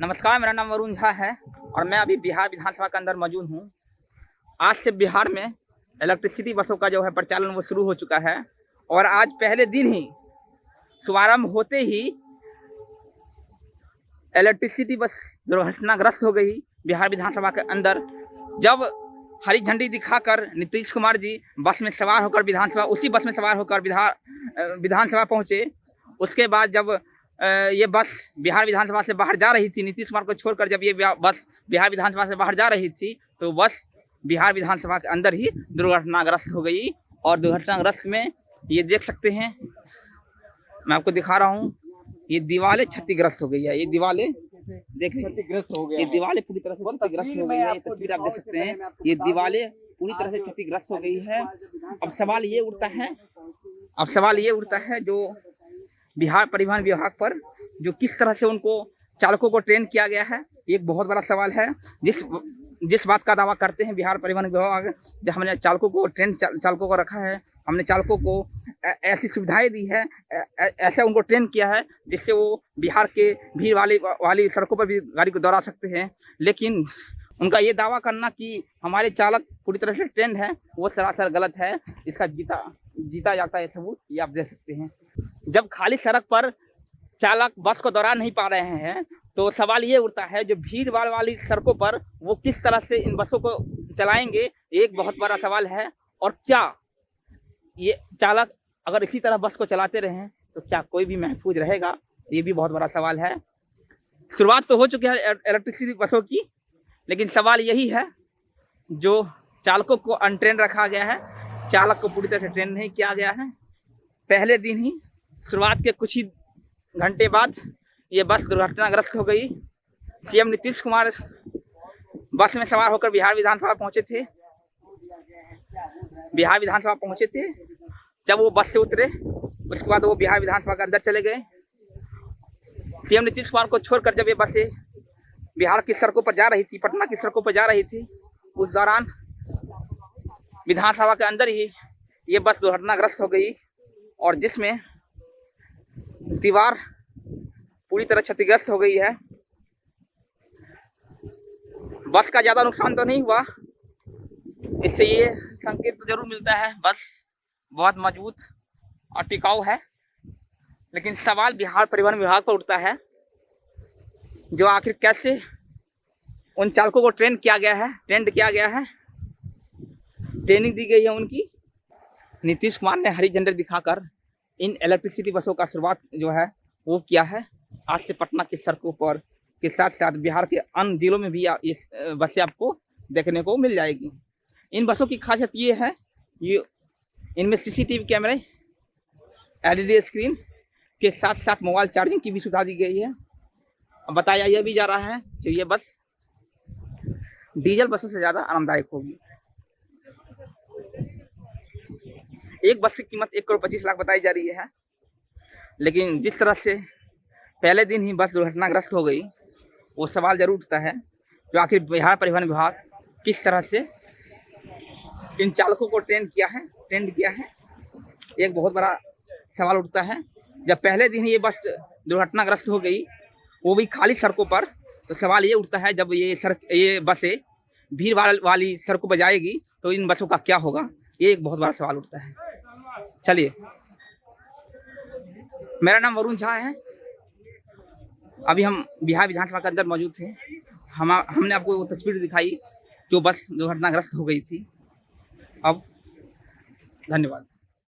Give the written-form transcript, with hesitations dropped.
नमस्कार, मेरा नाम वरुण झा है और मैं अभी बिहार विधानसभा के अंदर मौजूद हूँ। आज से बिहार में इलेक्ट्रिसिटी बसों का जो है प्रचालन वो शुरू हो चुका है और आज पहले दिन ही शुभारंभ होते ही इलेक्ट्रिसिटी बस दुर्घटनाग्रस्त हो गई बिहार विधानसभा के अंदर। जब हरी झंडी दिखाकर नीतीश कुमार जी बस में सवार होकर उसी बस में सवार होकर विधानसभा पहुँचे। उसके बाद जब ये बस बिहार विधानसभा से बाहर जा रही थी, नीतीश कुमार को छोड़कर जब ये बस बिहार विधानसभा से बाहर जा रही थी तो बस बिहार विधानसभा के अंदर ही दुर्घटनाग्रस्त हो गई। और दुर्घटनाग्रस्त में ये देख सकते हैं, मैं आपको दिखा रहा हूँ, ये दीवारें क्षतिग्रस्त हो गई है। ये दीवारें देख क्षतिग्रस्त हो गई, ये दीवारें पूरी तरह से क्षतिग्रस्त हो गई है। ये तस्वीर आप देख सकते हैं, ये दीवारें पूरी तरह से क्षतिग्रस्त हो गई है। अब सवाल ये उठता है जो बिहार परिवहन विभाग पर जो किस तरह से उनको चालकों को ट्रेन किया गया है, एक बहुत बड़ा सवाल है। जिस बात का दावा करते हैं बिहार परिवहन विभाग, जब हमने चालकों को रखा है, हमने चालकों को ऐसी सुविधाएं दी है, ऐसा उनको ट्रेन किया है जिससे वो बिहार के भीड़ वाली सड़कों पर भी गाड़ी को दौड़ा सकते हैं। लेकिन उनका ये दावा करना कि हमारे चालक पूरी तरह से ट्रेंड है, वो सरासर गलत है। इसका जीता जाता है सबूत ये आप देख सकते हैं। जब खाली सड़क पर चालक बस को दौड़ा नहीं पा रहे हैं तो सवाल ये उठता है जो भीड़ भाड़ वाली सड़कों पर वो किस तरह से इन बसों को चलाएंगे, एक बहुत बड़ा सवाल है। और क्या ये चालक अगर इसी तरह बस को चलाते रहें तो क्या कोई भी महफूज रहेगा, ये भी बहुत बड़ा सवाल है। शुरुआत तो हो चुकी है इलेक्ट्रिसिटी बसों की, लेकिन सवाल यही है जो चालकों को अनट्रेन रखा गया है, चालक को पूरी तरह से ट्रेन नहीं किया गया है। पहले दिन ही शुरुआत के कुछ ही घंटे बाद ये बस दुर्घटनाग्रस्त हो गई। सीएम नीतीश कुमार बस में सवार होकर बिहार विधानसभा पहुंचे थे। जब वो बस से उतरे उसके बाद वो बिहार विधानसभा के अंदर चले गए। सीएम नीतीश कुमार को छोड़कर जब ये बसें बिहार की सड़कों पर जा रही थी, पटना की सड़कों पर जा रही थी, उस दौरान विधानसभा के अंदर ही ये बस दुर्घटनाग्रस्त हो गई और जिसमें दीवार पूरी तरह क्षतिग्रस्त हो गई है। बस का ज्यादा नुकसान तो नहीं हुआ, इससे ये संकेत तो जरूर मिलता है बस बहुत मजबूत और टिकाऊ है। लेकिन सवाल बिहार परिवहन विभाग पर उठता है जो आखिर कैसे उन चालकों को ट्रेंड किया गया है, ट्रेनिंग दी गई है उनकी। नीतीश कुमार ने हरी झंडी दिखाकर इन इलेक्ट्रिसिटी बसों का शुरुआत जो है वो किया है। आज से पटना की सड़कों पर के साथ साथ बिहार के अन्य जिलों में भी ये बसें आपको देखने को मिल जाएगी। इन बसों की खासियत ये है, ये इनमें सीसीटीवी कैमरे, एलईडी स्क्रीन के साथ साथ मोबाइल चार्जिंग की भी सुविधा दी गई है। बताया यह भी जा रहा है कि ये बस डीजल बसों से ज़्यादा आरामदायक होगी। एक बस की कीमत 1,25,00,000 बताई जा रही है। लेकिन जिस तरह से पहले दिन ही बस दुर्घटनाग्रस्त हो गई, वो सवाल जरूर उठता है जो आखिर बिहार परिवहन विभाग किस तरह से इन चालकों को ट्रेंड किया है। एक बहुत बड़ा सवाल उठता है। जब पहले दिन ही ये बस दुर्घटनाग्रस्त हो गई, वो भी खाली सड़कों पर, तो सवाल ये उठता है जब ये बसें भीड़ वाली सड़कों पर जाएगी तो इन बसों का क्या होगा, ये एक बहुत बड़ा सवाल उठता है। चलिए, मेरा नाम वरुण झा है। अभी हम बिहार विधानसभा के अंदर मौजूद थे। हमने आपको वो तस्वीर दिखाई जो बस दुर्घटनाग्रस्त हो गई थी। अब धन्यवाद।